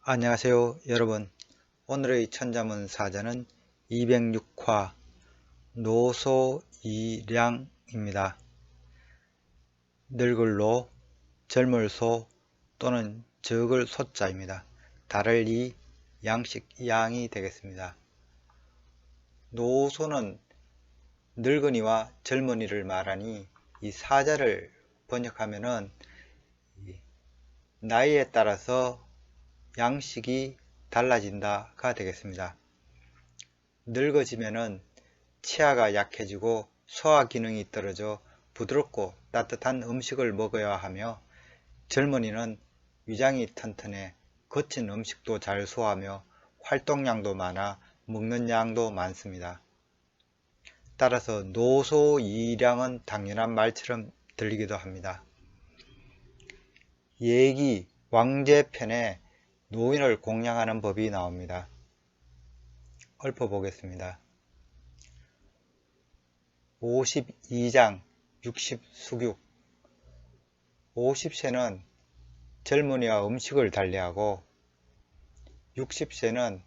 안녕하세요 여러분. 오늘의 천자문 사자는 206화 노소이량입니다. 늙을 노, 젊을 소 또는 적을 소자입니다. 달을 이, 양식 양이 되겠습니다. 노소는 늙은이와 젊은이를 말하니 이 사자를 번역하면은 나이에 따라서 양식이 달라진다가 되겠습니다. 늙어지면은 치아가 약해지고 소화 기능이 떨어져 부드럽고 따뜻한 음식을 먹어야 하며, 젊은이는 위장이 튼튼해 거친 음식도 잘 소화하며 활동량도 많아 먹는 양도 많습니다. 따라서 노소이량은 당연한 말처럼 들리기도 합니다. 예기 왕제편에 노인을 공양하는 법이 나옵니다. 읊어보겠습니다. 52장 60수육 50세는 젊은이와 음식을 달리하고 60세는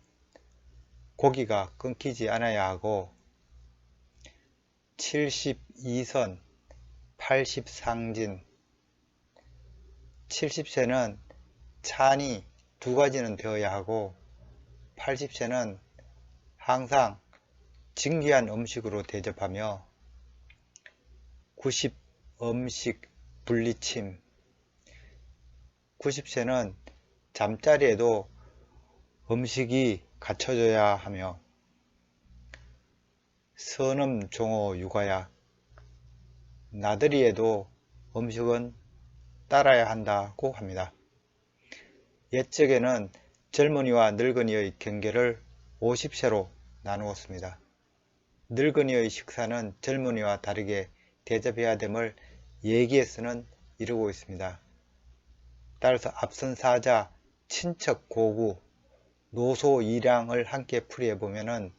고기가 끊기지 않아야 하고 72선 80상진 70세는 찬이 두 가지는 되어야 하고 80세는 항상 진귀한 음식으로 대접하며 90 음식 분리침 90세는 잠자리에도 음식이 갖춰져야 하며 선음 종호 육아약 나들이에도 음식은 따라야 한다고 합니다. 옛적에는 젊은이와 늙은이의 경계를 50세로 나누었습니다. 늙은이의 식사는 젊은이와 다르게 대접해야 됨을 예기에서는 이루고 있습니다. 따라서 앞선 사자, 친척, 고구, 노소이량을 함께 풀이해 보면은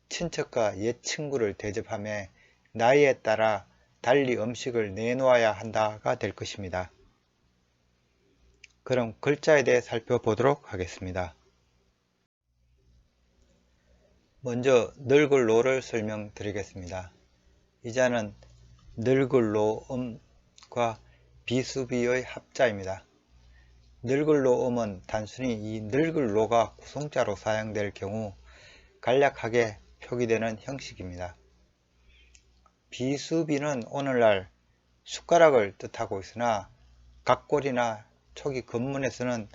친척과 옛 친구를 대접하며 나이에 따라 달리 음식을 내놓아야 한다가 될 것입니다. 그럼 글자에 대해 살펴보도록 하겠습니다. 먼저 늙을 노를 설명드리겠습니다. 이 자는 늙을 노음과 비수비의 합자입니다. 늙을 노음은 단순히 이 늙을 노가 구성자로 사용될 경우 간략하게 표기되는 형식입니다. 비수비는 오늘날 숟가락을 뜻하고 있으나 각골이나 초기 건문에서는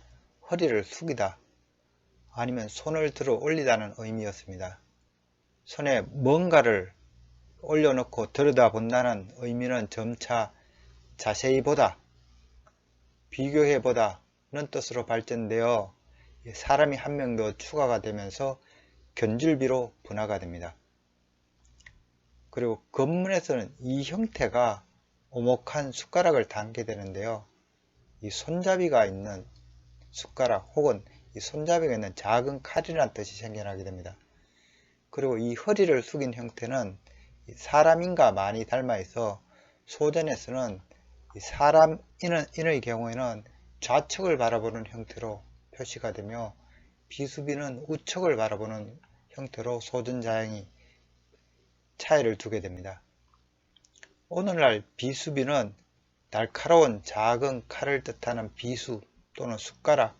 허리를 숙이다 아니면 손을 들어 올리다는 의미였습니다. 손에 뭔가를 올려놓고 들여다본다는 의미는 점차 자세히 보다, 비교해 보다는 뜻으로 발전되어 사람이 한 명 더 추가가 되면서 견줄비로 분화가 됩니다. 그리고 건문에서는 이 형태가 오목한 숟가락을 담게 되는데요. 이 손잡이가 있는 숟가락 혹은 이 손잡이가 있는 작은 칼이라는 뜻이 생겨나게 됩니다. 그리고 이 허리를 숙인 형태는 사람인과 많이 닮아 있어 소전에서는 사람인의 경우에는 좌측을 바라보는 형태로 표시가 되며 비수비는 우측을 바라보는 형태로 소전자형이 차이를 두게 됩니다. 오늘날 비수비는 날카로운 작은 칼을 뜻하는 비수 또는 숟가락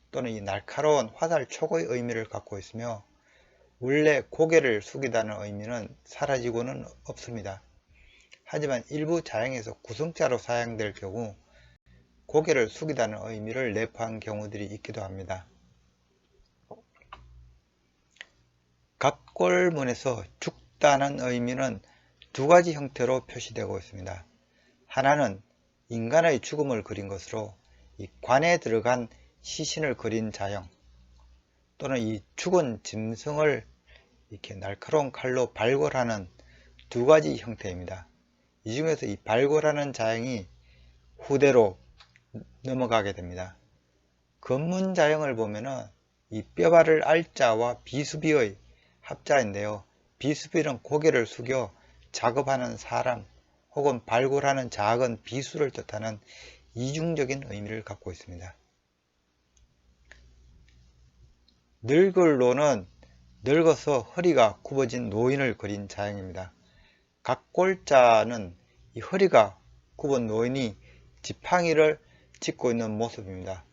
또는 이 날카로운 화살 촉의 의미를 갖고 있으며, 원래 고개를 숙이다는 의미는 사라지고는 없습니다. 하지만 일부 자형에서 구성자로 사용될 경우 고개를 숙이다는 의미를 내포한 경우들이 있기도 합니다. 각골문에서 죽다는 의미는 두 가지 형태로 표시되고 있습니다. 하나는 인간의 죽음을 그린 것으로 이 관에 들어간 시신을 그린 자형, 또는 이 죽은 짐승을 이렇게 날카로운 칼로 발골하는 두 가지 형태입니다. 이 중에서 이 발골하는 자형이 후대로 넘어가게 됩니다. 건문 자형을 보면은 이 뼈바를 알자와 비수비의 합자인데요. 비수비는 고개를 숙여 작업하는 사람 혹은 발굴하는 작은 비수를 뜻하는 이중적인 의미를 갖고 있습니다. 늙을로는 늙어서 허리가 굽어진 노인을 그린 자형입니다. 각골자는 이 허리가 굽은 노인이 지팡이를 짚고 있는 모습입니다.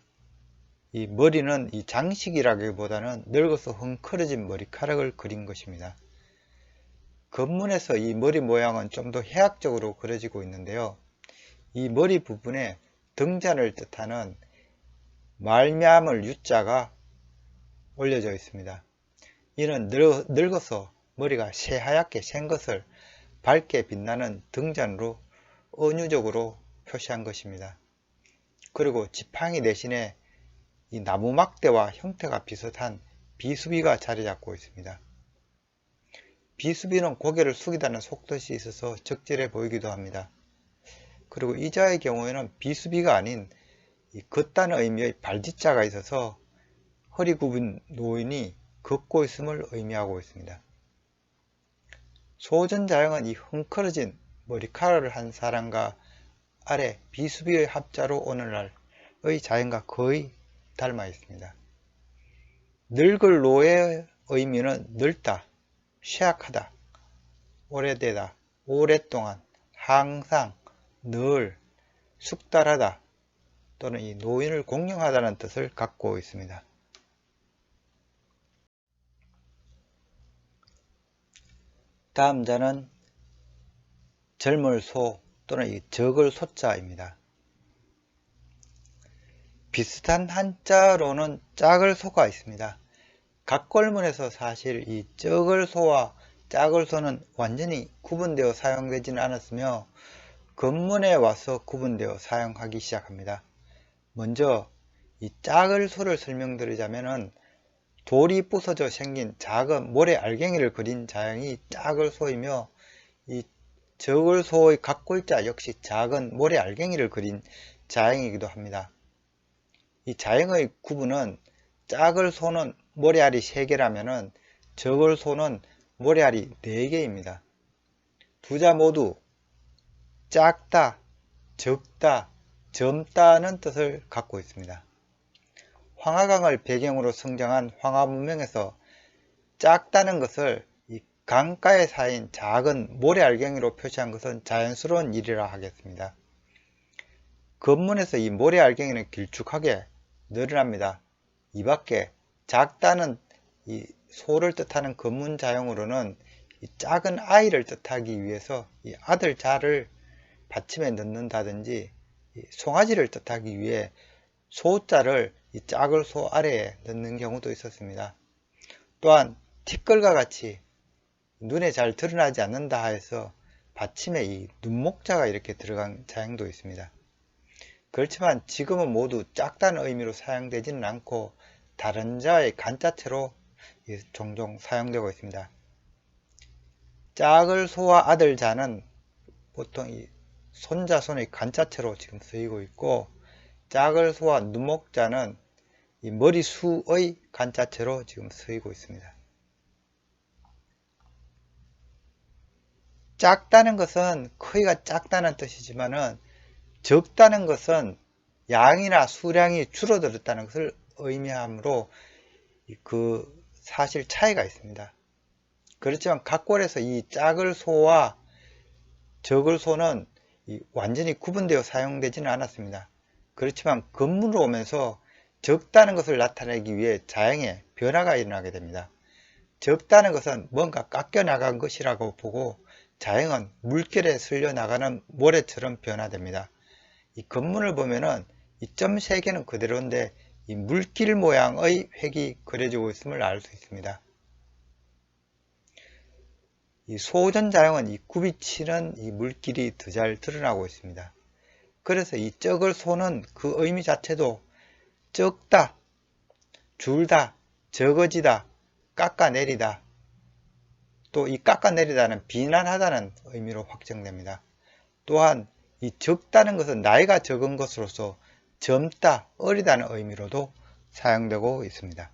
이 머리는 이 장식이라기보다는 늙어서 헝클어진 머리카락을 그린 것입니다. 겉문에서 이 머리 모양은 좀 더 해학적으로 그려지고 있는데요. 이 머리 부분에 등잔을 뜻하는 말미암을 유자가 올려져 있습니다. 이는 늙어서 머리가 새하얗게 샌 것을 밝게 빛나는 등잔으로 은유적으로 표시한 것입니다. 그리고 지팡이 대신에 이 나무 막대와 형태가 비슷한 비수비가 자리 잡고 있습니다. 비수비는 고개를 숙이다는 속뜻이 있어서 적절해 보이기도 합니다. 그리고 이 자의 경우에는 비수비가 아닌 이 걷다는 의미의 발짓자가 있어서 허리 굽은 노인이 걷고 있음을 의미하고 있습니다. 소전자형은 이 헝클어진 머리카락을 한 사람과 아래 비수비의 합자로 오늘날의 자형과 거의 닮아 있습니다. 늙을 노의 의미는 늙다, 쇠약하다, 오래되다, 오랫동안, 항상, 늘, 숙달하다 또는 이 노인을 공경하다는 뜻을 갖고 있습니다. 다음 자는 젊을 소 또는 이 적을 소자입니다. 비슷한 한자로는 짝을 소가 있습니다. 각골문에서 사실 이 적을 소와 짝을 소는 완전히 구분되어 사용되지는 않았으며 겉문에 와서 구분되어 사용하기 시작합니다. 먼저 이 짝을 소를 설명드리자면은 돌이 부서져 생긴 작은 모래 알갱이를 그린 자형이 짝을 소이며 이 적을 소의 각골자 역시 작은 모래 알갱이를 그린 자형이기도 합니다. 이 자형의 구분은 짝을 소는 모래알이 3개라면 적을 소는 모래알이 4개입니다. 두 자 모두 작다, 적다, 젊다는 뜻을 갖고 있습니다. 황하강을 배경으로 성장한 황하문명에서 작다는 것을 이 강가에 쌓인 작은 모래알갱이로 표시한 것은 자연스러운 일이라 하겠습니다. 겉문에서 이 모래알갱이는 길쭉하게 늘어납니다. 이 밖에 작다는 이 소를 뜻하는 겉문 자형으로는 이 작은 아이를 뜻하기 위해서 이 아들 자를 받침에 넣는다든지 송아지를 뜻하기 위해 소자를 이 짝을 소 아래에 넣는 경우도 있었습니다. 또한 티끌과 같이 눈에 잘 드러나지 않는다 하여서 받침에 이 눈목자가 이렇게 들어간 자형도 있습니다. 그렇지만 지금은 모두 작다는 의미로 사용되지는 않고 다른 자의 간자체로 종종 사용되고 있습니다. 짝을 소와 아들 자는 보통 이 손자 손의 간자체로 지금 쓰이고 있고 짝을 소와 눈목자는 이 머리수의 간자체로 지금 쓰이고 있습니다. 작다는 것은 크기가 작다는 뜻이지만은 적다는 것은 양이나 수량이 줄어들었다는 것을 의미하므로 그 사실 차이가 있습니다. 그렇지만 각골에서 이 짝을 소와 적을 소는 완전히 구분되어 사용되지는 않았습니다. 그렇지만 겉문으로 오면서 적다는 것을 나타내기 위해 자형에 변화가 일어나게 됩니다. 적다는 것은 뭔가 깎여 나간 것이라고 보고 자형은 물결에 쓸려 나가는 모래처럼 변화됩니다. 이 겉문을 보면은 이 점 3개는 그대로인데 이 물길 모양의 획이 그려지고 있음을 알 수 있습니다. 이 소전자형은 이 굽이치는 이 물길이 더 잘 드러나고 있습니다. 그래서 이 적을 소는 그 의미 자체도 적다, 줄다, 적어지다, 깎아내리다, 또 이 깎아내리다는 비난하다는 의미로 확정됩니다. 또한 이 적다는 것은 나이가 적은 것으로서 젊다, 어리다는 의미로도 사용되고 있습니다.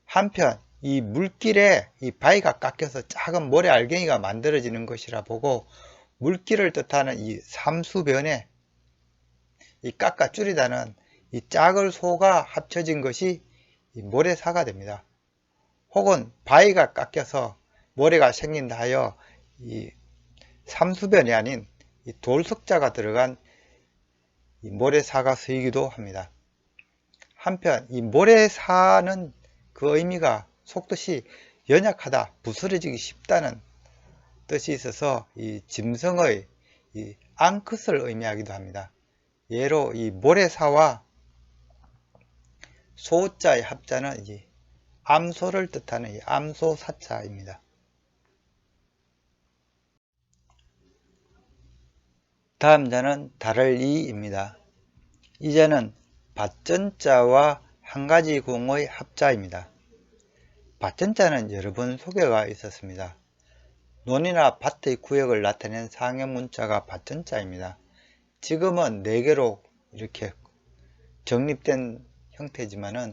한편 이 물길에 이 바위가 깎여서 작은 모래 알갱이가 만들어지는 것이라 보고 물길을 뜻하는 이 삼수변에 이 깎아 줄이다는 이 짝을 소가 합쳐진 것이 이 모래사가 됩니다. 혹은 바위가 깎여서 모래가 생긴다 하여 이 삼수변이 아닌 이 돌석자가 들어간 이 모래사가 쓰이기도 합니다. 한편 이 모래사는 그 의미가 속뜻이 연약하다, 부스러지기 쉽다는 뜻이 있어서 이 짐승의 이 앙컷을 의미하기도 합니다. 예로 이 모래사와 소자의 합자는 이 암소를 뜻하는 이 암소사자입니다. 다음 자는 다를 이입니다. 이 자는 밭전자와 한가지 공의 합자입니다. 밭전자는 여러 번 소개가 있었습니다. 논이나 밭의 구역을 나타낸 상형 문자가 밭전자입니다. 지금은 4개로 이렇게 정립된 형태지만은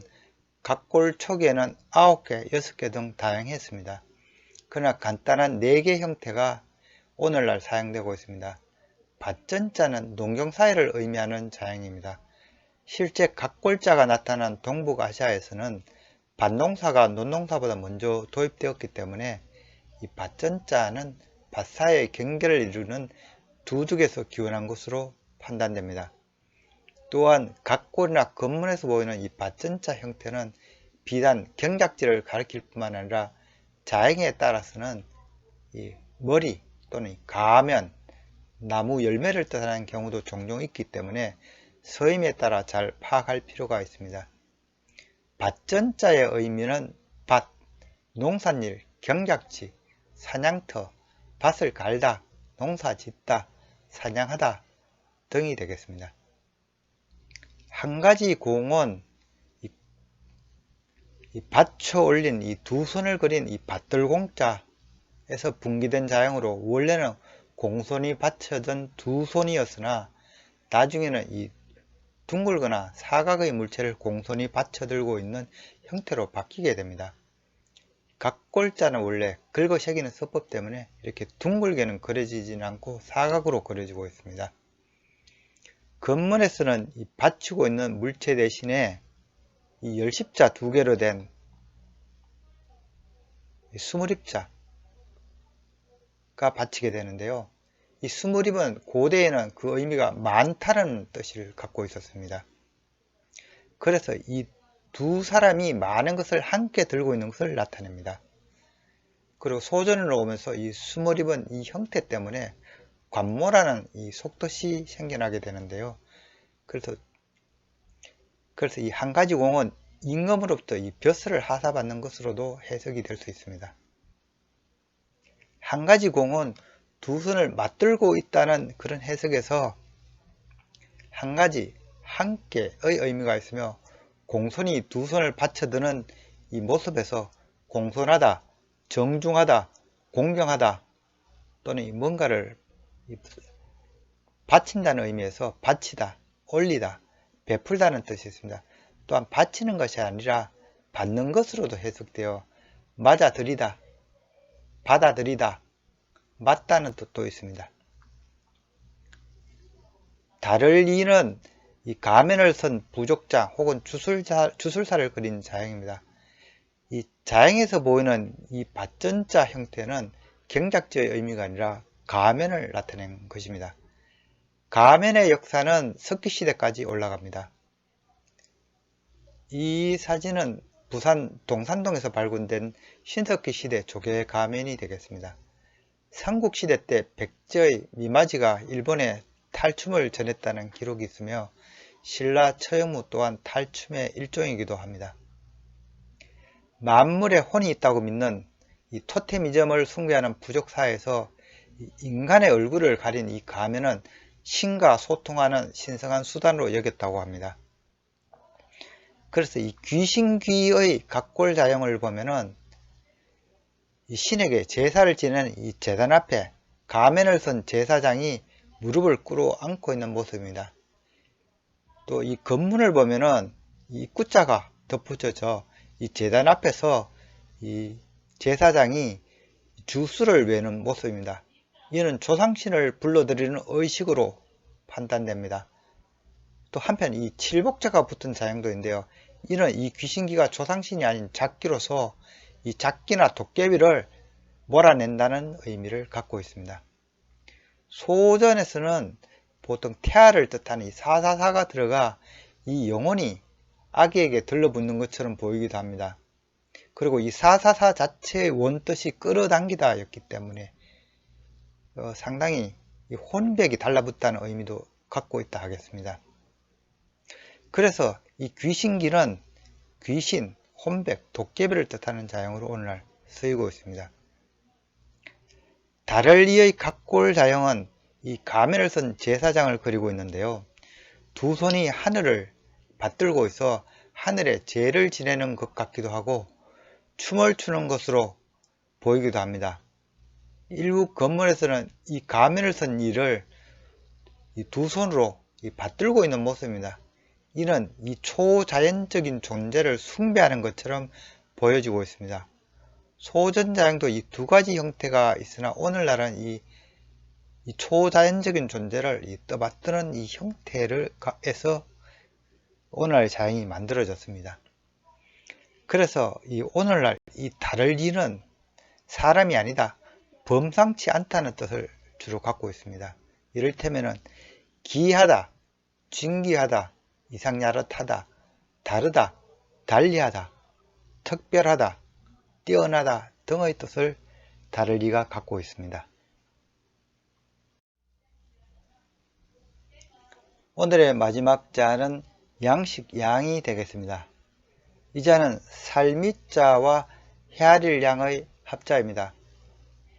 각골 초기에는 9개, 6개 등 다양했습니다. 그러나 간단한 4개 형태가 오늘날 사용되고 있습니다. 밭전자는 농경사회를 의미하는 자형입니다. 실제 각골자가 나타난 동북아시아에서는 밭농사가 논농사보다 먼저 도입되었기 때문에 이 밭전자는 밭사이의 경계를 이루는 두둑에서 기원한 것으로 판단됩니다. 또한 각골이나 건문에서 보이는 이 밭전자 형태는 비단 경작지를 가리킬 뿐만 아니라 자형에 따라서는 이 머리 또는 가면, 나무 열매를 뜻하는 경우도 종종 있기 때문에 서임에 따라 잘 파악할 필요가 있습니다. 밭전자의 의미는 밭, 농산일, 경작지, 사냥터, 밭을 갈다, 농사 짓다, 사냥하다 등이 되겠습니다. 한가지 공은 이 받쳐 올린 이 두 손을 그린 이 밭들공자에서 분기된 자형으로 원래는 공손히 받쳐든 두 손이었으나 나중에는 이 둥글거나 사각의 물체를 공손히 받쳐들고 있는 형태로 바뀌게 됩니다. 각골자는 원래 긁어 새기는 서법 때문에 이렇게 둥글게는 그려지진 않고 사각으로 그려지고 있습니다. 건문에서는 이 받치고 있는 물체 대신에 이 열십자 2개로 된 수무립자가 받치게 되는데요. 이 수무립은 고대에는 그 의미가 많다는 뜻을 갖고 있었습니다. 그래서 이 두 사람이 많은 것을 함께 들고 있는 것을 나타냅니다. 그리고 소전으로 오면서 이 수무립은 이 형태 때문에 관모라는 이 속뜻이 생겨나게 되는데요. 그래서 이 한가지 공은 임금으로부터 이 벼슬을 하사받는 것으로도 해석이 될 수 있습니다. 한가지 공은 두 손을 맞들고 있다는 그런 해석에서 한가지, 함께의 의미가 있으며 공손히 두 손을 받쳐드는 이 모습에서 공손하다, 정중하다, 공경하다 또는 뭔가를 바친다는 의미에서 바치다, 올리다, 베풀다는 뜻이 있습니다. 또한 바치는 것이 아니라 받는 것으로도 해석되어 맞아들이다, 받아들이다, 맞다는 뜻도 있습니다. 다를 이는 이 가면을 쓴 부족자 혹은 주술사를 그린 자형입니다. 이 자형에서 보이는 이 밭전자 형태는 경작지의 의미가 아니라 가면을 나타낸 것입니다. 가면의 역사는 석기시대까지 올라갑니다. 이 사진은 부산 동산동에서 발굴된 신석기 시대 조개 가면이 되겠습니다. 삼국시대 때 백제의 미마지가 일본에 탈춤을 전했다는 기록이 있으며 신라 처형무 또한 탈춤의 일종이기도 합니다. 만물에 혼이 있다고 믿는 이 토테미즘을 숭배하는 부족사회에서 인간의 얼굴을 가린 이 가면은 신과 소통하는 신성한 수단으로 여겼다고 합니다. 그래서 이 귀신귀의 각골자형을 보면은 이 신에게 제사를 지내는 이 제단 앞에 가면을 쓴 제사장이 무릎을 꿇어 안고 있는 모습입니다. 또 이 건문을 보면은 이 구자가 덧붙여져 이 제단 앞에서 이 제사장이 주수를 외는 모습입니다. 이는 조상신을 불러들이는 의식으로 판단됩니다. 또 한편 이 칠복자가 붙은 자형도 있는데요. 이는 이 귀신기가 조상신이 아닌 작기로서 이 작기나 도깨비를 몰아낸다는 의미를 갖고 있습니다. 소전에서는 보통 태아를 뜻하는 이 444가 들어가 이 영혼이 아기에게 들러붙는 것처럼 보이기도 합니다. 그리고 이 444 자체의 원뜻이 끌어당기다 였기 때문에 상당히 이 혼백이 달라붙다는 의미도 갖고 있다 하겠습니다. 그래서 이 귀신기는 귀신, 혼백, 도깨비를 뜻하는 자형으로 오늘날 쓰이고 있습니다. 달을 이의 각골자형은 이 가면을 쓴 제사장을 그리고 있는데요. 두 손이 하늘을 받들고 있어 하늘에 제를 지내는 것 같기도 하고 춤을 추는 것으로 보이기도 합니다. 일부 건물에서는 이 가면을 쓴 이를 이 두 손으로 받들고 있는 모습입니다. 이는 이 초자연적인 존재를 숭배하는 것처럼 보여지고 있습니다. 소전자형도 이 두 가지 형태가 있으나 오늘날은 이 초자연적인 존재를 떠받드는 이 형태에서 오늘날 자형이 만들어졌습니다. 그래서 이 오늘날 이 달을 이는 사람이 아니다, 범상치 않다는 뜻을 주로 갖고 있습니다. 이를테면은 기이하다, 진귀하다, 이상야릇하다, 다르다, 달리하다, 특별하다, 뛰어나다 등의 뜻을 달을 이가 갖고 있습니다. 오늘의 마지막 자는 양식 양이 되겠습니다. 이 자는 살미자와 헤아릴 양의 합자입니다.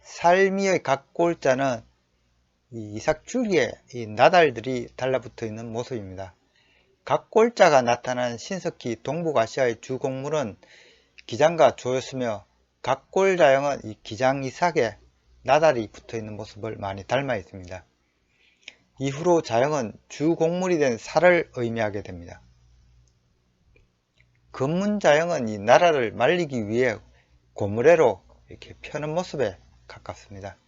살미의 각골자는 이 이삭줄기에 이 나달들이 달라붙어 있는 모습입니다. 각골자가 나타난 신석기 동북아시아의 주곡물은 기장과 조였으며 각골자형은 이 기장 이삭에 나달이 붙어 있는 모습을 많이 닮아 있습니다. 이후로 자형은 주곡물이 된 살을 의미하게 됩니다. 금문자형은 이 나라를 말리기 위해 고무래로 이렇게 펴는 모습에 가깝습니다.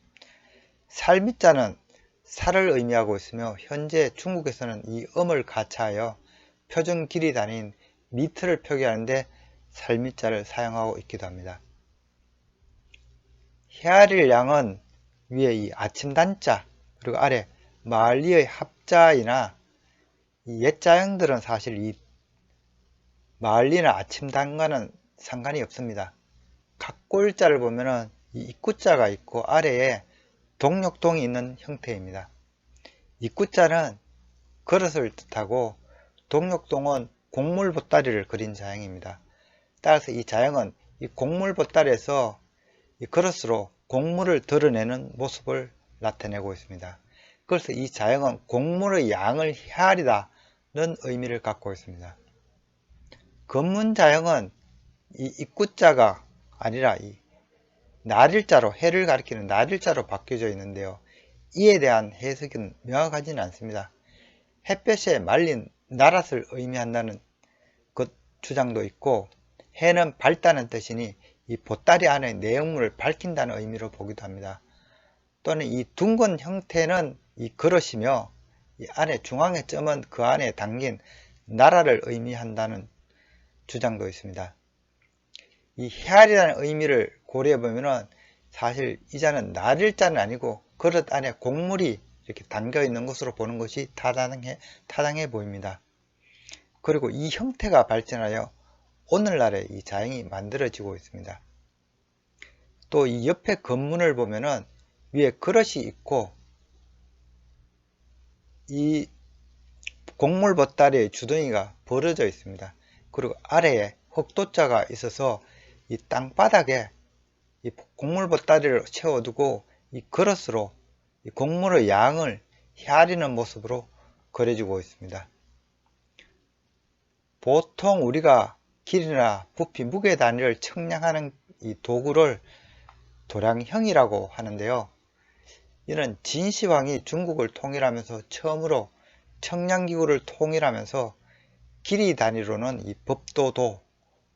살미자는 살을 의미하고 있으며 현재 중국에서는 이 음을 가차하여 표준 길이 단위인 미터를 표기하는데 살미자를 사용하고 있기도 합니다. 헤아릴 양은 위에 이 아침단자 그리고 아래 말리의 합자이나 이 옛자형들은 사실 이 말리나 아침단과는 상관이 없습니다. 각골자를 보면은 이 입구자가 있고 아래에 동력동이 있는 형태입니다. 입구자는 그릇을 뜻하고 동력동은 곡물 보따리를 그린 자형입니다. 따라서 이 자형은 이 곡물 보따리에서 이 그릇으로 곡물을 드러내는 모습을 나타내고 있습니다. 그래서 이 자형은 곡물의 양을 헤아리다는 의미를 갖고 있습니다. 금문자형은 이 입구자가 아니라 이 날일자로 해를 가리키는 날일자로 바뀌어져 있는데요. 이에 대한 해석은 명확하지는 않습니다. 햇볕에 말린 나랏을 의미한다는 것 주장도 있고 해는 밝다는 뜻이니 이 보따리 안의 내용물을 밝힌다는 의미로 보기도 합니다. 또는 이 둥근 형태는 이 그릇이며 이 안에 중앙의 점은 그 안에 담긴 나라를 의미한다는 주장도 있습니다. 이 헤아리라는 의미를 고려해 보면은 사실 이 자는 날일자는 아니고 그릇 안에 곡물이 이렇게 담겨 있는 것으로 보는 것이 타당해 보입니다. 그리고 이 형태가 발전하여 오늘날의 이 자형이 만들어지고 있습니다. 또 이 옆에 건문을 보면은 위에 그릇이 있고 이 곡물 보따리의 주둥이가 벌어져 있습니다. 그리고 아래에 흑도자가 있어서 이 땅바닥에 이 곡물 보따리를 채워두고 이 그릇으로 이 곡물의 양을 헤아리는 모습으로 그려지고 있습니다. 보통 우리가 길이나 부피, 무게 단위를 측량하는 이 도구를 도량형이라고 하는데요. 이는 진시황이 중국을 통일하면서 처음으로 측량기구를 통일하면서 길이 단위로는 이 법도도,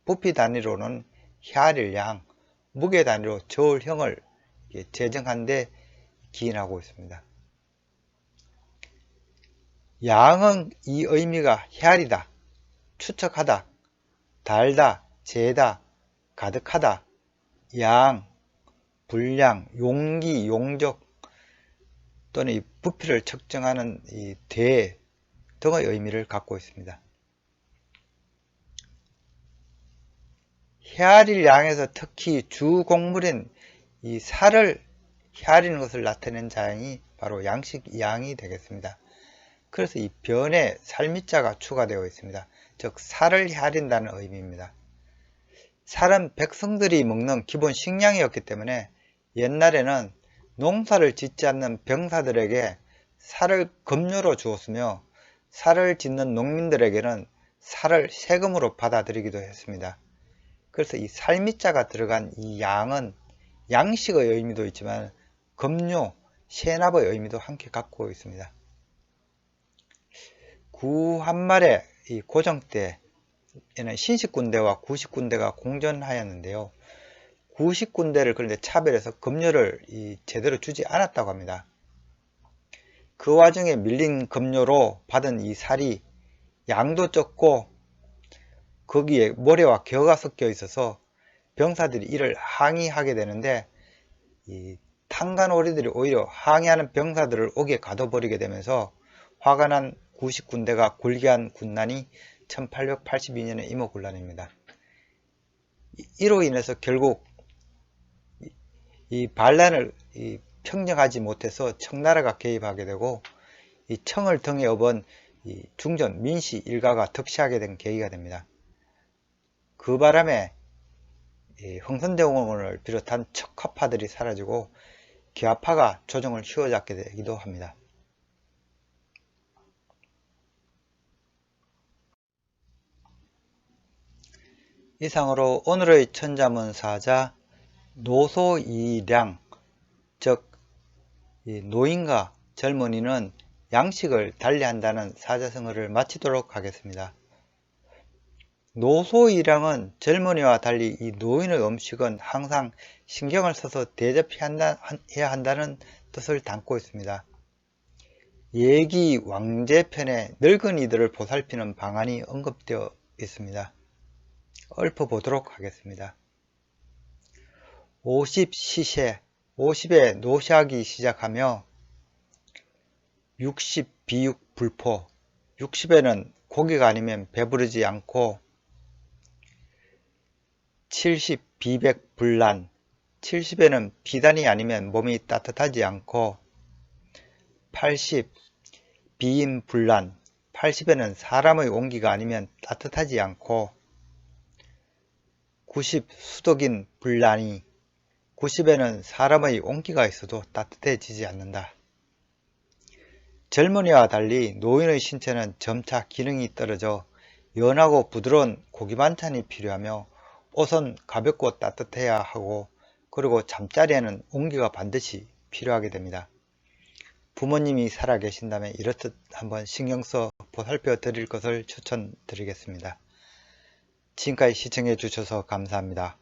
부피 단위로는 헤아릴 양, 무게 단위로 저울형을 제정한 데 기인하고 있습니다. 양은 이 의미가 헤아리다, 추측하다, 달다, 재다, 가득하다, 양, 분량, 용기, 용적 또는 이 부피를 측정하는 이 대 등의 의미를 갖고 있습니다. 헤아릴 양에서 특히 주곡물인 이 살을 헤아리는 것을 나타내는 자양이 바로 양식 양이 되겠습니다. 그래서 이 변에 살미자가 추가되어 있습니다. 즉 살을 헤아린다는 의미입니다. 살은 백성들이 먹는 기본 식량이었기 때문에 옛날에는 농사를 짓지 않는 병사들에게 살을 급료로 주었으며 살을 짓는 농민들에게는 살을 세금으로 받아들이기도 했습니다. 그래서 이 살미자가 들어간 이 양은 양식의 의미도 있지만 급료, 세납의 의미도 함께 갖고 있습니다. 구 한말의 이 고정 때에는 신식군대와 구식군대가 공존하였는데요. 구식군대를 그런데 차별해서 급료를 제대로 주지 않았다고 합니다. 그 와중에 밀린 급료로 받은 이 살이 양도 적고 거기에 모래와 겨가 섞여 있어서 병사들이 이를 항의하게 되는데 이 탄간오리들이 오히려 항의하는 병사들을 옥에 가둬버리게 되면서 화가 난 구식군대가 굴기한 군난이 1882년의 임오군란입니다. 이로 인해서 결국 이 반란을 평정하지 못해서 청나라가 개입하게 되고 이 청을 등에 업은 이 중전 민씨 일가가 득세하게 된 계기가 됩니다. 그 바람에 흥선대원을 비롯한 척화파들이 사라지고 기아파가 조정을 휘어잡게 되기도 합니다. 이상으로 오늘의 천자문사자 노소이량, 즉 노인과 젊은이는 양식을 달리한다는 사자성어를 마치도록 하겠습니다. 노소이량은 젊은이와 달리 이 노인의 음식은 항상 신경을 써서 대접해야 한다는 뜻을 담고 있습니다. 예기 왕제편에 늙은이들을 보살피는 방안이 언급되어 있습니다. 읊어보도록 하겠습니다. 50시세, 50에 노시하기 시작하며 60 비육 불포, 60에는 고기가 아니면 배부르지 않고 70 비백 불난, 70에는 비단이 아니면 몸이 따뜻하지 않고 80 비인 불난, 80에는 사람의 온기가 아니면 따뜻하지 않고 90 수덕인 불난이, 90에는 사람의 온기가 있어도 따뜻해지지 않는다. 젊은이와 달리 노인의 신체는 점차 기능이 떨어져 연하고 부드러운 고기 반찬이 필요하며 옷은 가볍고 따뜻해야 하고 그리고 잠자리에는 온기가 반드시 필요하게 됩니다. 부모님이 살아계신다면 이렇듯 한번 신경써 보살펴 드릴 것을 추천드리겠습니다. 지금까지 시청해 주셔서 감사합니다.